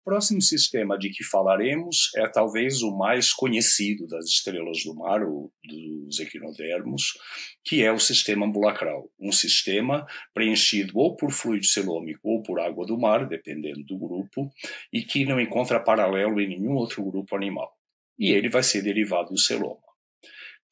O próximo sistema de que falaremos é talvez o mais conhecido das estrelas do mar, ou dos equinodermos, que é o sistema ambulacral. Um sistema preenchido ou por fluido celômico ou por água do mar, dependendo do grupo, e que não encontra paralelo em nenhum outro grupo animal. E ele vai ser derivado do celoma.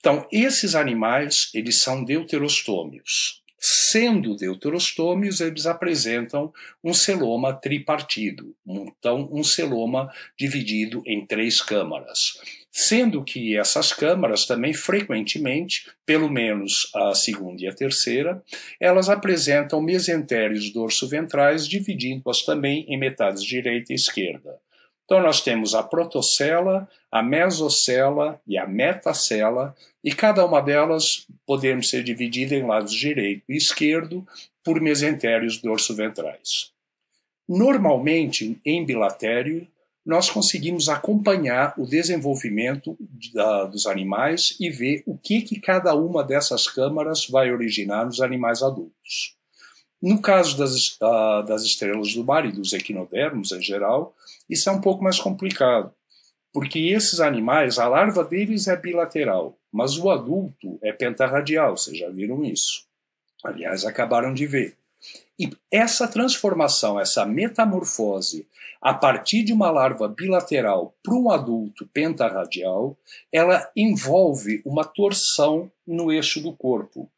Então, esses animais, eles são deuterostômios. Sendo deuterostômios, eles apresentam um celoma tripartido, então um celoma dividido em 3 câmaras, sendo que essas câmaras também frequentemente, pelo menos a segunda e a terceira, elas apresentam mesentérios dorsoventrais, dividindo-as também em metades direita e esquerda. Então nós temos a protocela, a mesocela e a metacela, e cada uma delas podemos ser dividida em lados direito e esquerdo por mesentérios dorsoventrais. Normalmente, em bilatério, nós conseguimos acompanhar o desenvolvimento dos animais e ver o que cada uma dessas câmaras vai originar nos animais adultos. No caso das estrelas do mar e dos equinodermos em geral, isso é um pouco mais complicado, porque esses animais, a larva deles é bilateral, mas o adulto é pentarradial, vocês já viram isso. Aliás, acabaram de ver. E essa transformação, essa metamorfose, a partir de uma larva bilateral para um adulto pentarradial, ela envolve uma torção no eixo do corpo.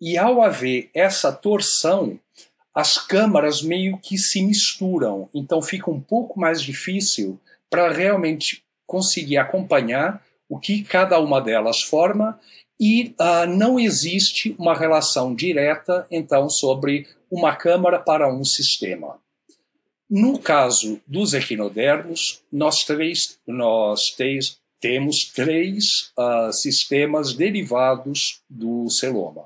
E ao haver essa torção, as câmaras meio que se misturam, então fica um pouco mais difícil para realmente conseguir acompanhar o que cada uma delas forma e não existe uma relação direta, então, sobre uma câmara para um sistema. No caso dos equinodermos, nós temos 3 sistemas derivados do celoma.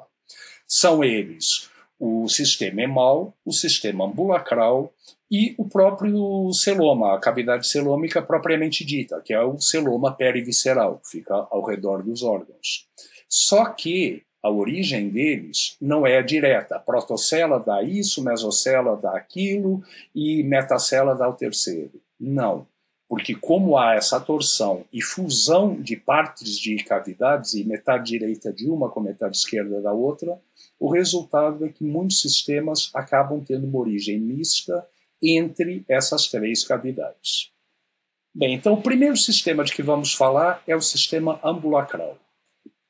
São eles o sistema emal, o sistema ambulacral e o próprio celoma, a cavidade celômica propriamente dita, que é o celoma perivisceral, que fica ao redor dos órgãos. Só que a origem deles não é direta. A protocela dá isso, mesocela dá aquilo e metacela dá o terceiro. Não. Porque como há essa torção e fusão de partes de cavidades, e metade direita de uma com metade esquerda da outra, o resultado é que muitos sistemas acabam tendo uma origem mista entre essas 3 cavidades. Bem, então o primeiro sistema de que vamos falar é o sistema ambulacral.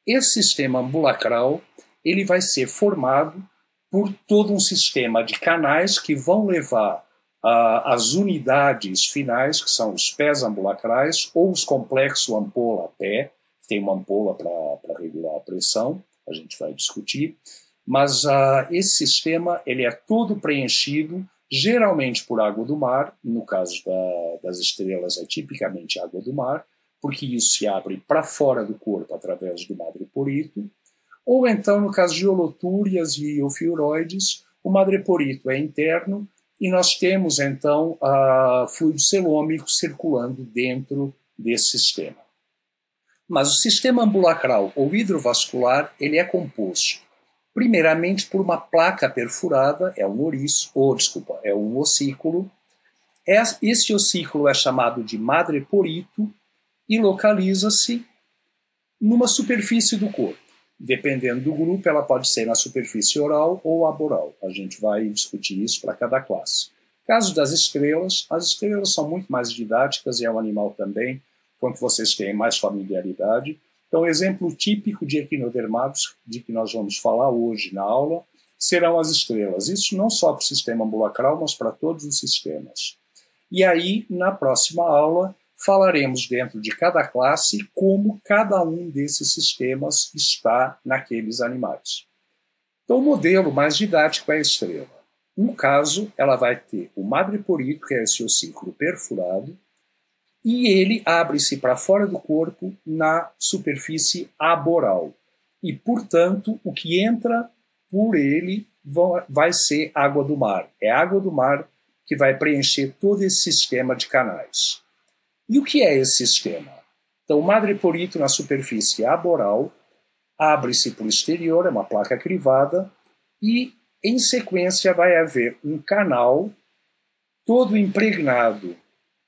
Esse sistema ambulacral ele vai ser formado por todo um sistema de canais que vão levar as unidades finais, que são os pés ambulacrais, ou os complexos ampola-pé, que tem uma ampola para regular a pressão, a gente vai discutir, mas esse sistema ele é todo preenchido, geralmente por água do mar, no caso das estrelas é tipicamente água do mar, porque isso se abre para fora do corpo através do madreporito, ou então, no caso de holotúrias e ofiuroides, o madreporito é interno, e nós temos, então, fluido celômico circulando dentro desse sistema. Mas o sistema ambulacral ou hidrovascular ele é composto, primeiramente, por uma placa perfurada, é um é um ossículo. Esse ossículo é chamado de madreporito e localiza-se numa superfície do corpo. Dependendo do grupo, ela pode ser na superfície oral ou aboral. A gente vai discutir isso para cada classe. No caso das estrelas, as estrelas são muito mais didáticas e é um animal também, quanto vocês têm mais familiaridade. Então, o exemplo típico de equinodermados, de que nós vamos falar hoje na aula, serão as estrelas. Isso não só para o sistema ambulacral, mas para todos os sistemas. E aí, na próxima aula, falaremos dentro de cada classe como cada um desses sistemas está naqueles animais. Então, o modelo mais didático é a estrela. No caso, ela vai ter o madreporito, que é esse ossículo perfurado, e ele abre-se para fora do corpo na superfície aboral. E, portanto, o que entra por ele vai ser água do mar. É a água do mar que vai preencher todo esse sistema de canais. E o que é esse sistema? Então, o madreporito na superfície aboral abre-se para o exterior, é uma placa crivada, e, em sequência, vai haver um canal todo impregnado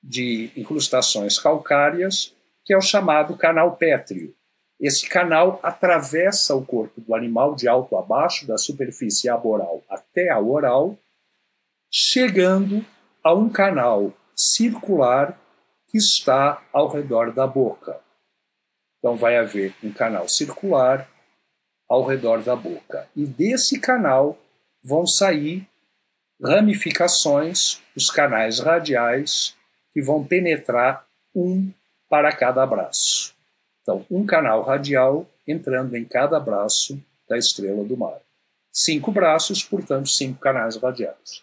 de incrustações calcárias, que é o chamado canal pétreo. Esse canal atravessa o corpo do animal de alto a baixo, da superfície aboral até a oral, chegando a um canal circular que está ao redor da boca. Então vai haver um canal circular ao redor da boca. E desse canal vão sair ramificações, os canais radiais, que vão penetrar um para cada braço. Então, um canal radial entrando em cada braço da estrela do mar. 5 braços, portanto, 5 canais radiais.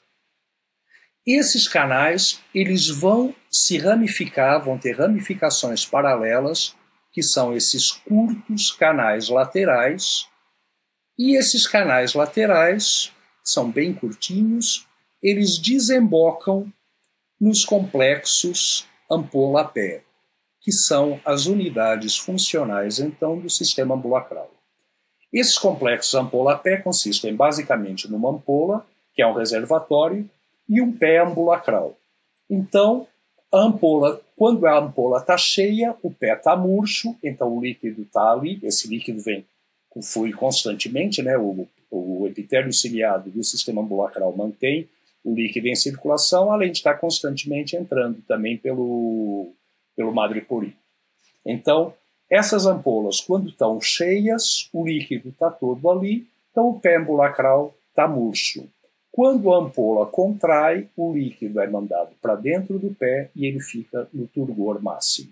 Esses canais, eles vão se ramificar, vão ter ramificações paralelas, que são esses curtos canais laterais, e esses canais laterais são bem curtinhos, eles desembocam nos complexos ampola-pé, que são as unidades funcionais, então, do sistema ambulacral. Esses complexos ampola-pé consistem basicamente numa ampola, que é um reservatório, e um pé ambulacral. Então, a ampola, quando a ampola está cheia, o pé está murcho, então o líquido está ali, esse líquido flui constantemente, né? O epitélio ciliado do sistema ambulacral mantém o líquido em circulação, além de estar constantemente entrando também pelo madreporito. Então, essas ampolas, quando estão cheias, o líquido está todo ali, então o pé ambulacral está murcho. Quando a ampola contrai, o líquido é mandado para dentro do pé e ele fica no turgor máximo.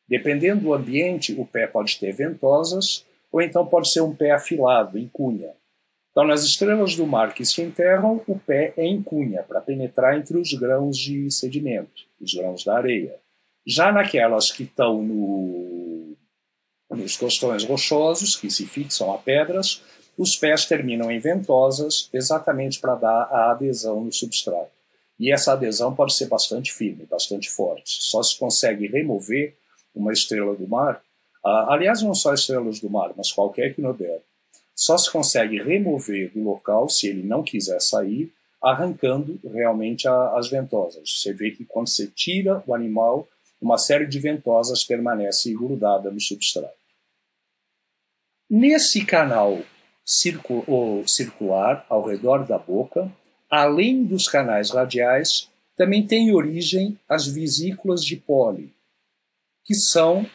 Dependendo do ambiente, o pé pode ter ventosas, ou então pode ser um pé afilado, em cunha. Então, nas estrelas do mar que se enterram, o pé é em cunha, para penetrar entre os grãos de sedimento, os grãos da areia. Já naquelas que estão nos costões rochosos, que se fixam a pedras, os pés terminam em ventosas, exatamente para dar a adesão no substrato. E essa adesão pode ser bastante firme, bastante forte. Só se consegue remover uma estrela do mar, aliás, não só estrelas do mar, mas qualquer equinodero, só se consegue remover do local, se ele não quiser sair, arrancando realmente as ventosas. Você vê que quando você tira o animal, uma série de ventosas permanece grudada no substrato. Nesse canal circular ao redor da boca, além dos canais radiais, também tem origem as vesículas de Poli, que são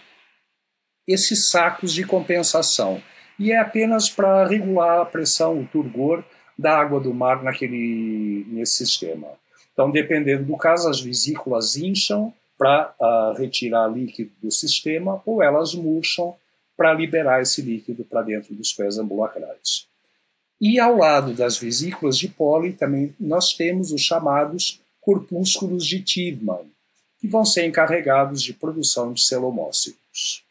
esses sacos de compensação. E é apenas para regular a pressão, o turgor da água do mar nesse sistema. Então, dependendo do caso, as vesículas incham para retirar líquido do sistema, ou elas murcham para liberar esse líquido para dentro dos pés ambulacrais. E ao lado das vesículas de Poli também nós temos os chamados corpúsculos de Tiedemann, que vão ser encarregados de produção de celomócitos.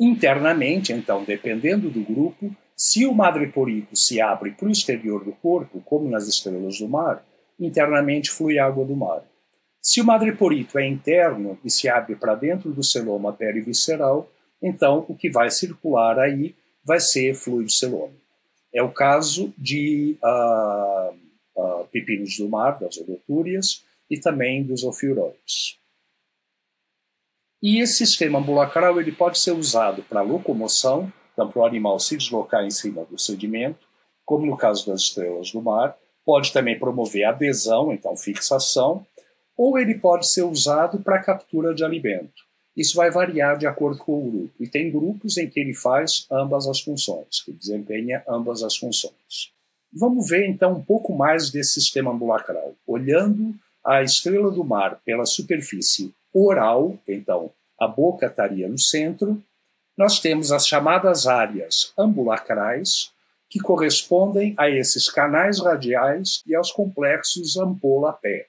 Internamente, então, dependendo do grupo, se o madreporito se abre para o exterior do corpo, como nas estrelas do mar, internamente flui água do mar. Se o madreporito é interno e se abre para dentro do celoma perivisceral, então o que vai circular aí vai ser fluido celômico. É o caso de pepinos do mar, das holotúrias, e também dos ofiuroides. E esse sistema ambulacral ele pode ser usado para locomoção, então para o animal se deslocar em cima do sedimento, como no caso das estrelas do mar, pode também promover adesão, então fixação, ou ele pode ser usado para captura de alimento. Isso vai variar de acordo com o grupo. E tem grupos em que ele faz ambas as funções, que desempenha ambas as funções. Vamos ver, então, um pouco mais desse sistema ambulacral. Olhando a estrela do mar pela superfície oral, então a boca estaria no centro, nós temos as chamadas áreas ambulacrais, que correspondem a esses canais radiais e aos complexos ampola-pé.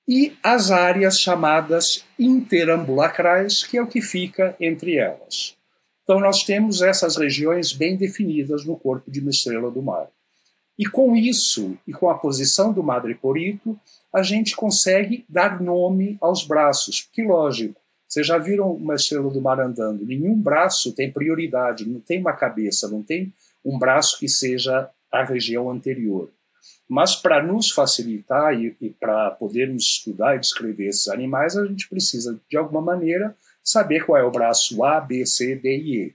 E as áreas chamadas interambulacrais, que é o que fica entre elas. Então nós temos essas regiões bem definidas no corpo de uma estrela do mar. E com isso, e com a posição do madreporito, a gente consegue dar nome aos braços. Porque, lógico, vocês já viram uma estrela do mar andando, nenhum braço tem prioridade, não tem uma cabeça, não tem um braço que seja a região anterior. Mas para nos facilitar e para podermos estudar e descrever esses animais, a gente precisa, de alguma maneira, saber qual é o braço A, B, C, D e E.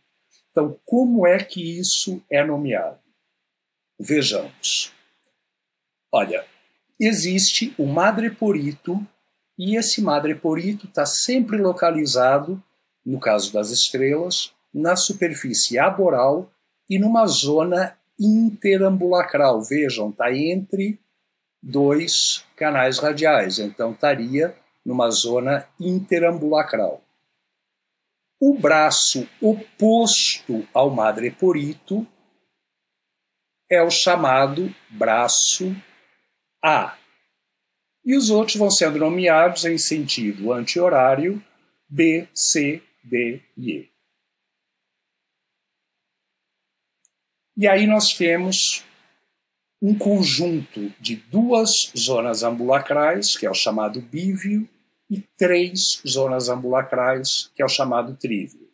Então, como é que isso é nomeado? Vejamos. Olha, existe o madreporito, e esse madreporito está sempre localizado, no caso das estrelas, na superfície aboral e numa zona interambulacral. Vejam, está entre dois canais radiais, então estaria numa zona interambulacral. O braço oposto ao madreporito é o chamado braço A. E os outros vão sendo nomeados em sentido anti-horário B, C, D e E. E aí nós temos um conjunto de duas zonas ambulacrais, que é o chamado bívio, e três zonas ambulacrais, que é o chamado trívio.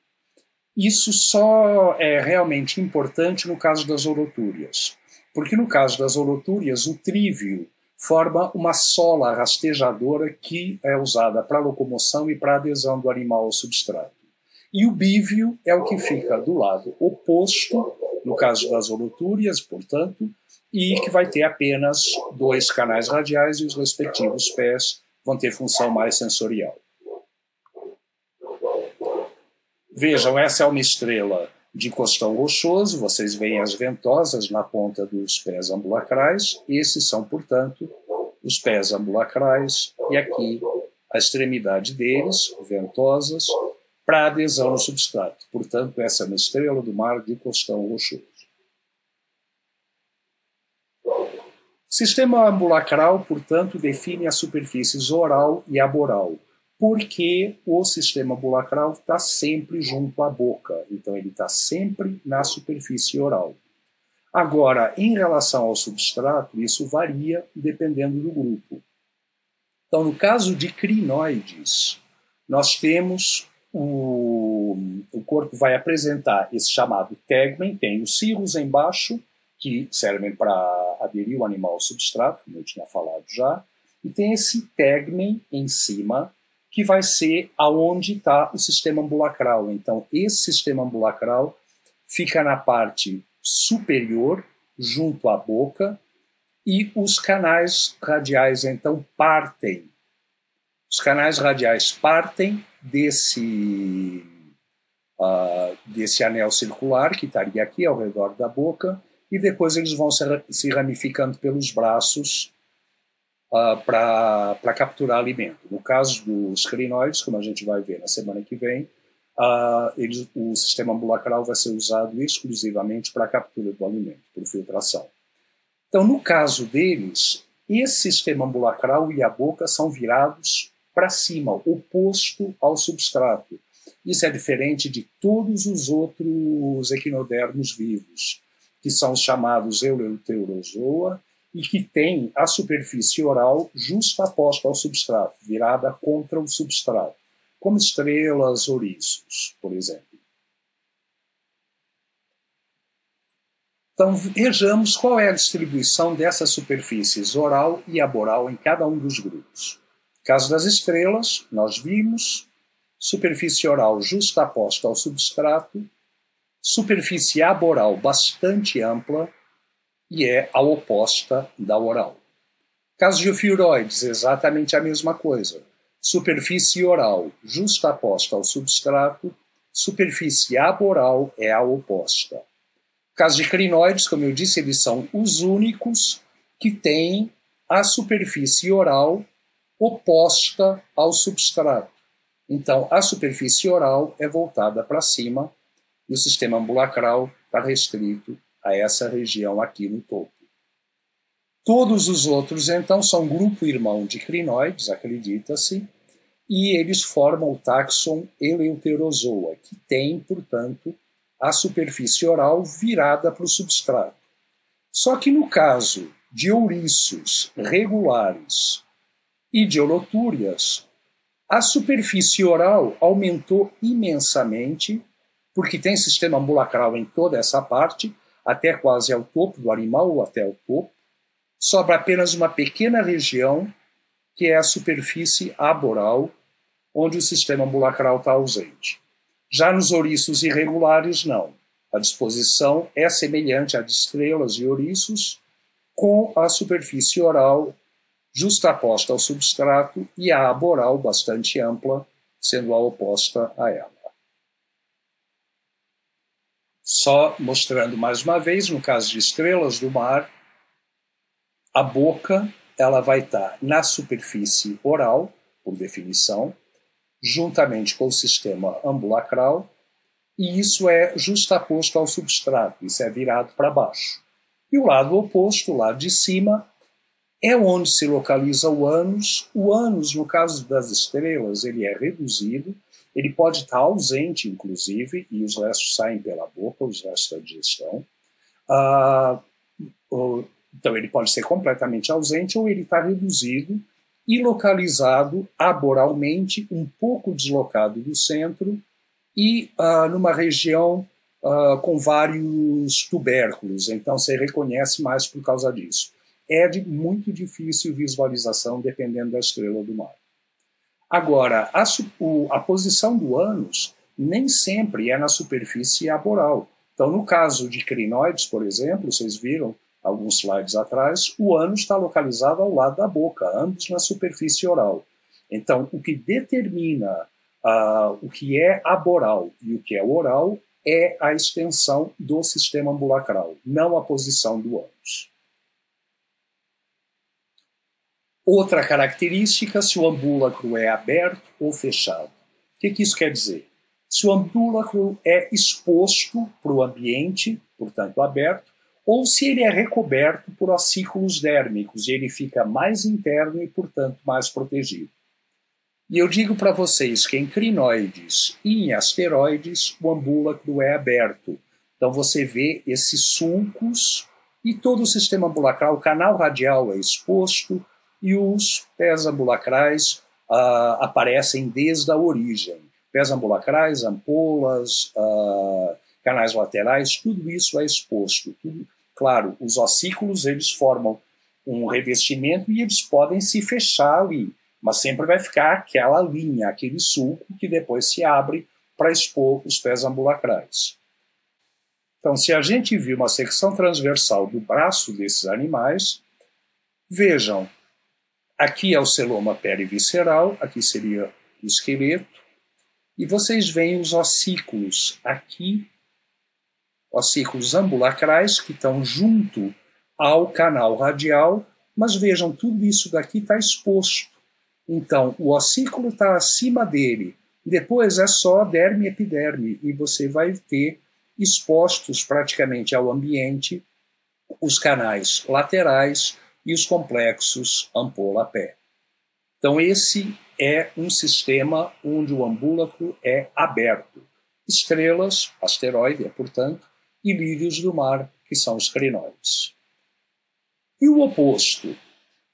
Isso só é realmente importante no caso das holotúrias, porque no caso das holotúrias, o trívio forma uma sola rastejadora que é usada para locomoção e para adesão do animal ao substrato. E o bívio é o que fica do lado oposto, no caso das holotúrias, portanto, e que vai ter apenas dois canais radiais e os respectivos pés vão ter função mais sensorial. Vejam, essa é uma estrela de costão rochoso, vocês veem as ventosas na ponta dos pés ambulacrais, esses são, portanto, os pés ambulacrais, e aqui a extremidade deles, ventosas, para adesão no substrato. Portanto, essa é uma estrela do mar de costão rochoso. Sistema ambulacral, portanto, define as superfícies oral e aboral, porque o sistema ambulacral está sempre junto à boca, então ele está sempre na superfície oral. Agora, em relação ao substrato, isso varia dependendo do grupo. Então, no caso de crinoides, nós temos o corpo vai apresentar esse chamado tegmen, tem os cirros embaixo, que servem para aderir o animal ao substrato, como eu tinha falado já, e tem esse tegmen em cima, que vai ser aonde está o sistema ambulacral. Então, esse sistema ambulacral fica na parte superior, junto à boca, e os canais radiais, então, partem. Os canais radiais partem desse anel circular, que estaria aqui ao redor da boca, e depois eles vão se ramificando pelos braços para capturar alimento. No caso dos crinoides, como a gente vai ver na semana que vem, o sistema ambulacral vai ser usado exclusivamente para a captura do alimento, por filtração. Então, no caso deles, esse sistema ambulacral e a boca são virados para cima, oposto ao substrato. Isso é diferente de todos os outros equinodermos vivos, que são os chamados Eleuterozoa, e que têm a superfície oral justaposta ao substrato, virada contra o substrato, como estrelas, ouriços, por exemplo. Então, vejamos qual é a distribuição dessas superfícies oral e aboral em cada um dos grupos. No caso das estrelas, nós vimos superfície oral justaposta ao substrato, superfície aboral bastante ampla e é a oposta da oral. Caso de ofiuroides, exatamente a mesma coisa. Superfície oral justaposta ao substrato, superfície aboral é a oposta. Caso de crinoides, como eu disse, eles são os únicos que têm a superfície oral oposta ao substrato. Então, a superfície oral é voltada para cima e o sistema ambulacral está restrito a essa região aqui no topo. Todos os outros, então, são grupo irmão de crinoides, acredita-se, e eles formam o táxon Eleuterozoa, que tem, portanto, a superfície oral virada para o substrato. Só que no caso de ouriços regulares e de holotúrias, a superfície oral aumentou imensamente, porque tem sistema ambulacral em toda essa parte, até quase ao topo do animal, ou até o topo, sobra apenas uma pequena região, que é a superfície aboral, onde o sistema ambulacral está ausente. Já nos ouriços irregulares, não. A disposição é semelhante à de estrelas e ouriços, com a superfície oral justaposta ao substrato e a aboral bastante ampla, sendo a oposta a ela. Só mostrando mais uma vez, no caso de estrelas do mar, a boca ela vai estar na superfície oral, por definição, juntamente com o sistema ambulacral, e isso é justaposto ao substrato, isso é virado para baixo. E o lado oposto, o lado de cima, é onde se localiza o ânus. O ânus, no caso das estrelas, ele é reduzido, ele pode estar ausente, inclusive, e os restos saem pela boca, os restos da digestão. Então, ele pode ser completamente ausente ou ele está reduzido e localizado aboralmente, um pouco deslocado do centro e numa região com vários tubérculos. Então, você reconhece mais por causa disso. É de muito difícil visualização, dependendo da estrela do mar. Agora, a posição do ânus nem sempre é na superfície aboral. Então, no caso de crinoides, por exemplo, vocês viram alguns slides atrás, o ânus está localizado ao lado da boca, ambos na superfície oral. Então, o que determina o que é aboral e o que é oral é a extensão do sistema ambulacral, não a posição do ânus. Outra característica, se o ambúlacro é aberto ou fechado. O que isso quer dizer? Se o ambúlacro é exposto para o ambiente, portanto aberto, ou se ele é recoberto por ossículos dérmicos e ele fica mais interno e, portanto, mais protegido. E eu digo para vocês que em crinoides e em asteroides o ambúlacro é aberto. Então você vê esses sulcos e todo o sistema ambulacral, o canal radial é exposto, e os pés ambulacrais aparecem desde a origem. Pés ambulacrais, ampolas, canais laterais, tudo isso é exposto. Claro, os ossículos eles formam um revestimento e eles podem se fechar ali, mas sempre vai ficar aquela linha, aquele sulco que depois se abre para expor os pés ambulacrais. Então, se a gente viu uma secção transversal do braço desses animais, vejam, aqui é o celoma perivisceral, aqui seria o esqueleto, e vocês veem os ossículos aqui, ossículos ambulacrais que estão junto ao canal radial, mas vejam, tudo isso daqui está exposto. Então, o ossículo está acima dele, depois é só derme e epiderme, e você vai ter expostos praticamente ao ambiente os canais laterais e os complexos ampola-pé. Então esse é um sistema onde o ambúlacro é aberto. Estrelas, asteroide, portanto, e lírios do mar, que são os crinoides. E o oposto,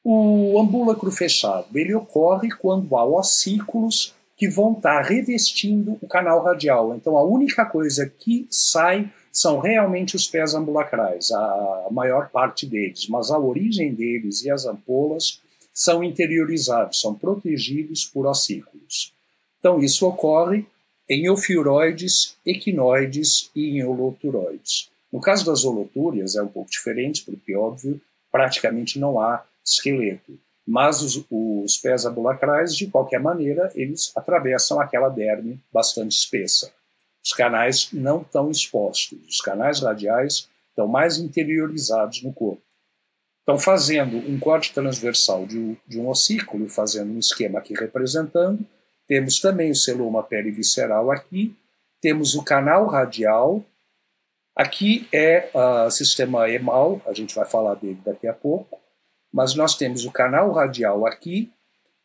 o ambúlacro fechado, ele ocorre quando há ossículos que vão estar revestindo o canal radial. Então a única coisa que sai são realmente os pés ambulacrais, a maior parte deles, mas a origem deles e as ampolas são interiorizados, são protegidos por ossículos. Então isso ocorre em ofiuroides, equinoides e em holoturoides. No caso das holotúrias é um pouco diferente, porque, óbvio, praticamente não há esqueleto. Mas os pés ambulacrais, de qualquer maneira, eles atravessam aquela derme bastante espessa. Os canais não estão expostos, os canais radiais estão mais interiorizados no corpo. Então, fazendo um corte transversal de um ossículo, fazendo um esquema aqui representando, temos também o celoma perivisceral aqui, temos o canal radial, aqui é o sistema emal, a gente vai falar dele daqui a pouco, mas nós temos o canal radial aqui,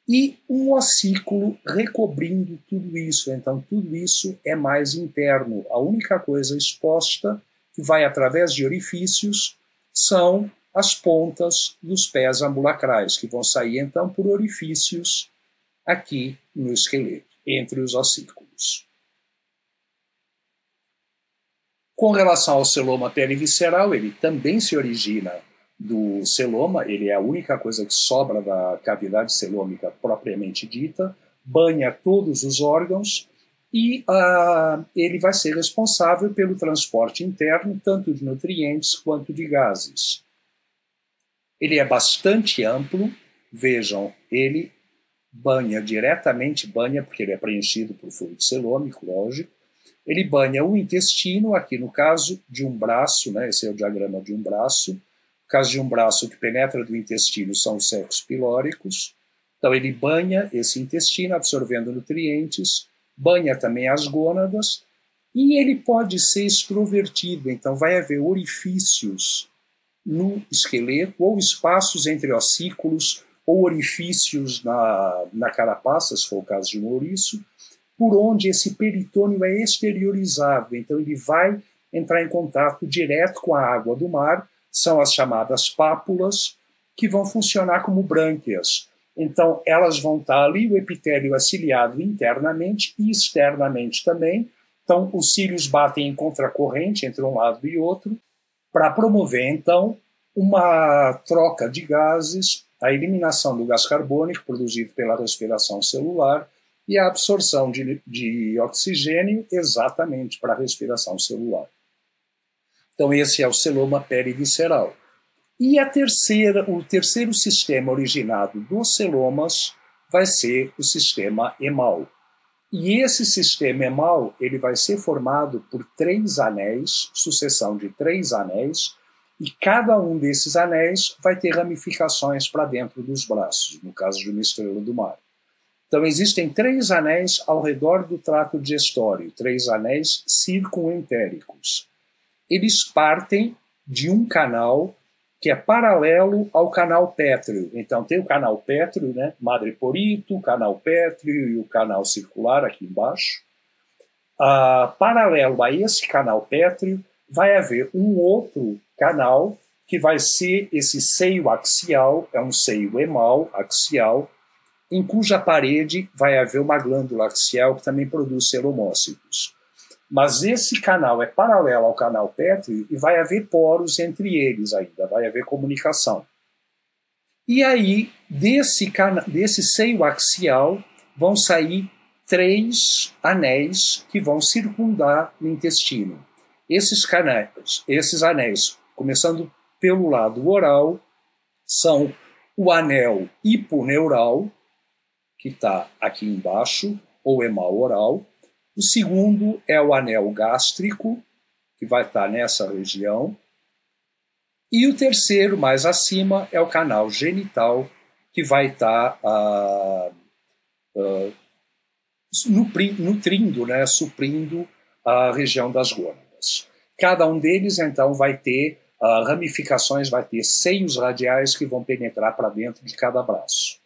e um ossículo recobrindo tudo isso. Então, tudo isso é mais interno. A única coisa exposta, que vai através de orifícios, são as pontas dos pés ambulacrais, que vão sair, então, por orifícios aqui no esqueleto, entre os ossículos. Com relação ao celoma perivisceral, ele também se origina do celoma, ele é a única coisa que sobra da cavidade celômica propriamente dita, banha todos os órgãos e ele vai ser responsável pelo transporte interno, tanto de nutrientes quanto de gases. Ele é bastante amplo, vejam, ele banha diretamente, porque ele é preenchido por fluido celômico, lógico, ele banha o intestino, aqui no caso de um braço, né, esse é o diagrama de um braço, no caso de um braço que penetra do intestino são os sacos pilóricos, então ele banha esse intestino absorvendo nutrientes, banha também as gônadas, e ele pode ser extrovertido, então vai haver orifícios no esqueleto, ou espaços entre ossículos, ou orifícios na carapaça, se for o caso de um ouriço, por onde esse peritônio é exteriorizado, então ele vai entrar em contato direto com a água do mar, são as chamadas pápulas, que vão funcionar como brânquias. Então elas vão estar ali, o epitélio é ciliado internamente e externamente também, então os cílios batem em contracorrente entre um lado e outro, para promover então uma troca de gases, a eliminação do gás carbônico produzido pela respiração celular, e a absorção de oxigênio exatamente para a respiração celular. Então esse é o celoma perivisceral. E o terceiro sistema originado dos celomas vai ser o sistema emal. E esse sistema emal ele vai ser formado por 3 anéis, sucessão de 3 anéis, e cada um desses anéis vai ter ramificações para dentro dos braços, no caso de uma estrela do mar. Então, existem 3 anéis ao redor do trato digestório, 3 anéis circunentéricos. Eles partem de um canal que é paralelo ao canal pétreo. Então, tem o canal pétreo, né, madreporito, o canal pétreo e o canal circular aqui embaixo. Paralelo a esse canal pétreo, vai haver um outro canal que vai ser esse seio axial, é um seio emal axial, em cuja parede vai haver uma glândula axial que também produz celomócitos. Mas esse canal é paralelo ao canal pétreo e vai haver poros entre eles ainda, vai haver comunicação. E aí, desse seio axial, vão sair 3 anéis que vão circundar o intestino. Esses anéis, começando pelo lado oral, são o anel hiponeural, que está aqui embaixo, ou emal oral. O segundo é o anel gástrico, que vai estar nessa região. E o terceiro, mais acima, é o canal genital, que vai estar nutrindo, né, suprindo a região das gônadas. Cada um deles, então, vai ter ramificações, vai ter seios radiais que vão penetrar para dentro de cada braço.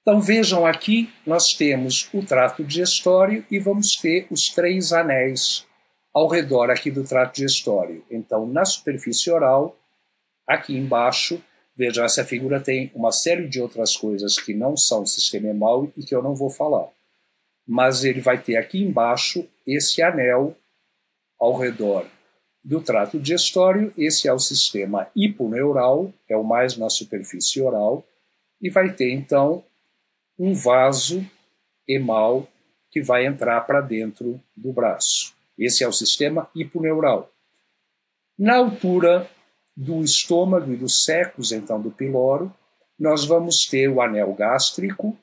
Então vejam aqui, nós temos o trato digestório e vamos ter os 3 anéis ao redor aqui do trato digestório. Então na superfície oral, aqui embaixo, vejam, essa figura tem uma série de outras coisas que não são sistema emal e que eu não vou falar. Mas ele vai ter aqui embaixo esse anel ao redor do trato digestório, esse é o sistema hiponeural, é o mais na superfície oral, e vai ter então um vaso emal que vai entrar para dentro do braço. Esse é o sistema hiponeural. Na altura do estômago e dos secos, então, do piloro, nós vamos ter o anel gástrico.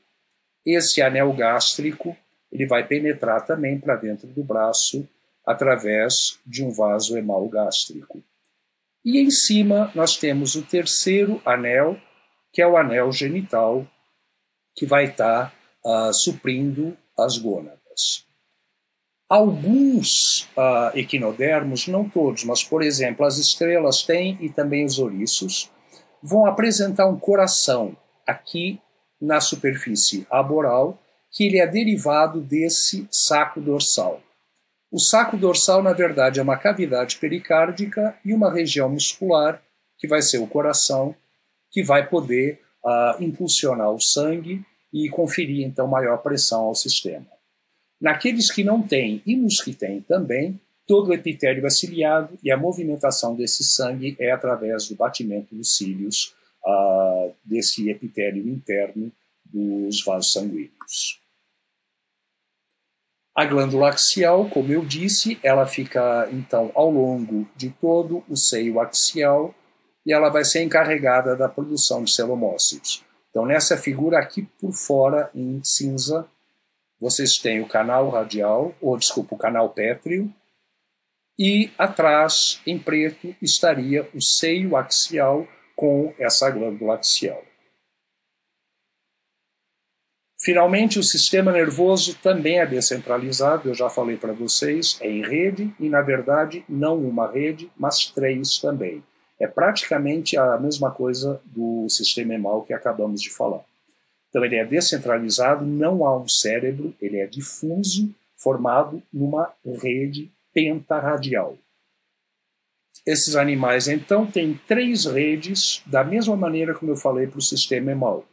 Esse anel gástrico ele vai penetrar também para dentro do braço através de um vaso emal gástrico. E em cima nós temos o terceiro anel, que é o anel genital, que vai estar suprindo as gônadas. Alguns equinodermos, não todos, mas, por exemplo, as estrelas têm e também os ouriços, vão apresentar um coração aqui na superfície aboral, que ele é derivado desse saco dorsal. O saco dorsal, na verdade, é uma cavidade pericárdica e uma região muscular, que vai ser o coração, que vai poder impulsionar o sangue e conferir, então, maior pressão ao sistema. Naqueles que não têm e nos que têm também, todo o epitélio é ciliado e a movimentação desse sangue é através do batimento dos cílios desse epitélio interno dos vasos sanguíneos. A glândula axial, como eu disse, ela fica, então, ao longo de todo o seio axial e ela vai ser encarregada da produção de celomócitos. Então, nessa figura aqui por fora, em cinza, vocês têm o canal radial, o canal pétreo, e atrás, em preto, estaria o seio axial com essa glândula axial. Finalmente, o sistema nervoso também é descentralizado, eu já falei para vocês, é em rede, e na verdade não uma rede, mas 3 também. É praticamente a mesma coisa do sistema EMAL que acabamos de falar. Então ele é descentralizado, não há um cérebro, ele é difuso, formado numa rede pentarradial. Esses animais, então, têm 3 redes, da mesma maneira como eu falei para o sistema EMAL.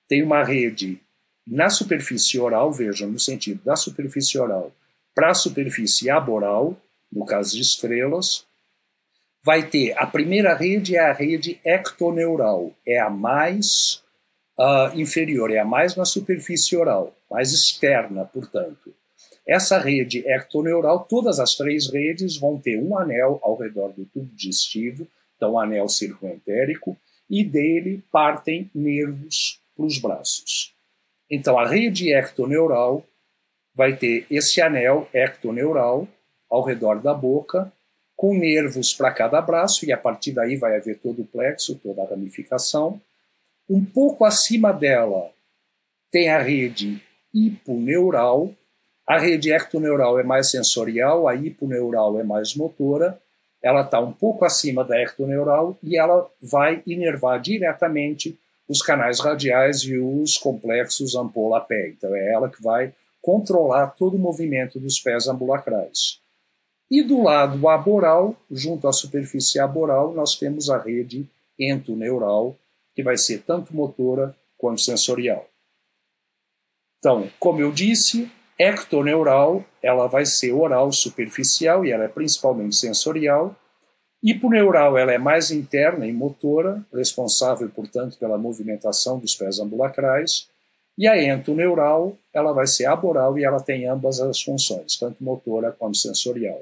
Tem uma rede na superfície oral, vejam, no sentido da superfície oral para a superfície aboral, no caso de estrelas. Vai ter, a primeira rede é a rede ectoneural, é a mais inferior, é a mais na superfície oral, mais externa, portanto. Essa rede ectoneural, todas as 3 redes vão ter um anel ao redor do tubo digestivo, então um anel circunentérico, e dele partem nervos para os braços. Então a rede ectoneural vai ter esse anel ectoneural ao redor da boca, com nervos para cada braço, e a partir daí vai haver todo o plexo, toda a ramificação. Um pouco acima dela tem a rede hiponeural. A rede ectoneural é mais sensorial, a hiponeural é mais motora. Ela está um pouco acima da ectoneural e ela vai inervar diretamente os canais radiais e os complexos ampola-pé. Então é ela que vai controlar todo o movimento dos pés ambulacrais. E do lado aboral, junto à superfície aboral, nós temos a rede entoneural, que vai ser tanto motora quanto sensorial. Então, como eu disse, ectoneural, ela vai ser oral superficial e ela é principalmente sensorial. Hiponeural, ela é mais interna e motora, responsável, portanto, pela movimentação dos pés ambulacrais. E a entoneural, ela vai ser aboral e ela tem ambas as funções, tanto motora quanto sensorial.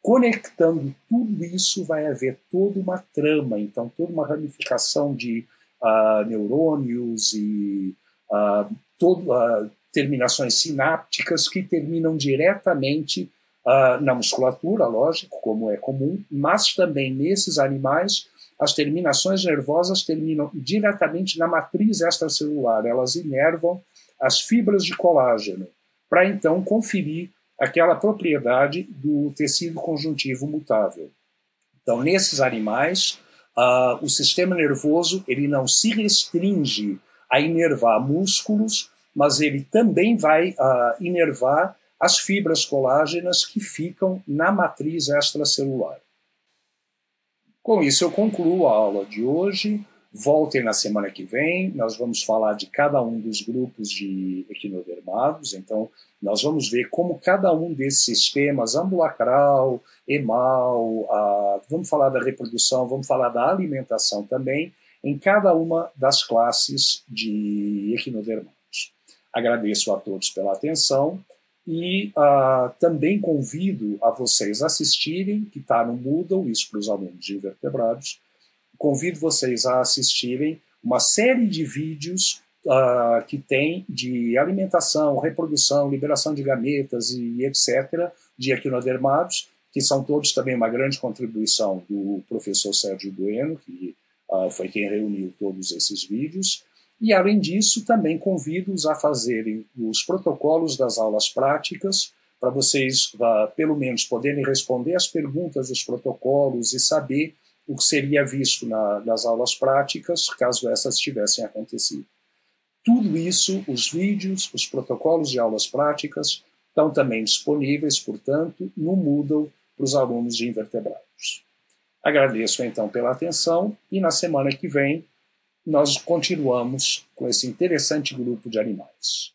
Conectando tudo isso, vai haver toda uma trama, então toda uma ramificação de neurônios e terminações sinápticas que terminam diretamente na musculatura, lógico, como é comum, mas também nesses animais as terminações nervosas terminam diretamente na matriz extracelular, elas inervam as fibras de colágeno, para então conferir aquela propriedade do tecido conjuntivo mutável. Então, nesses animais, o sistema nervoso ele não se restringe a inervar músculos, mas ele também vai inervar as fibras colágenas que ficam na matriz extracelular. Com isso, eu concluo a aula de hoje. Voltem na semana que vem, nós vamos falar de cada um dos grupos de equinodermados, então nós vamos ver como cada um desses sistemas, ambulacral, emal, vamos falar da reprodução, vamos falar da alimentação também, em cada uma das classes de equinodermados. Agradeço a todos pela atenção e também convido a vocês a assistirem, que está no Moodle, isso para os alunos de invertebrados. Convido vocês a assistirem uma série de vídeos que tem de alimentação, reprodução, liberação de gametas e etc. de equinodermados, que são todos também uma grande contribuição do professor Sérgio Bueno, que foi quem reuniu todos esses vídeos. E, além disso, também convido-os a fazerem os protocolos das aulas práticas, para vocês, pelo menos, poderem responder as perguntas dos protocolos e saber o que seria visto nas aulas práticas, caso essas tivessem acontecido. Tudo isso, os vídeos, os protocolos de aulas práticas, estão também disponíveis, portanto, no Moodle para os alunos de invertebrados. Agradeço, então, pela atenção e na semana que vem nós continuamos com esse interessante grupo de animais.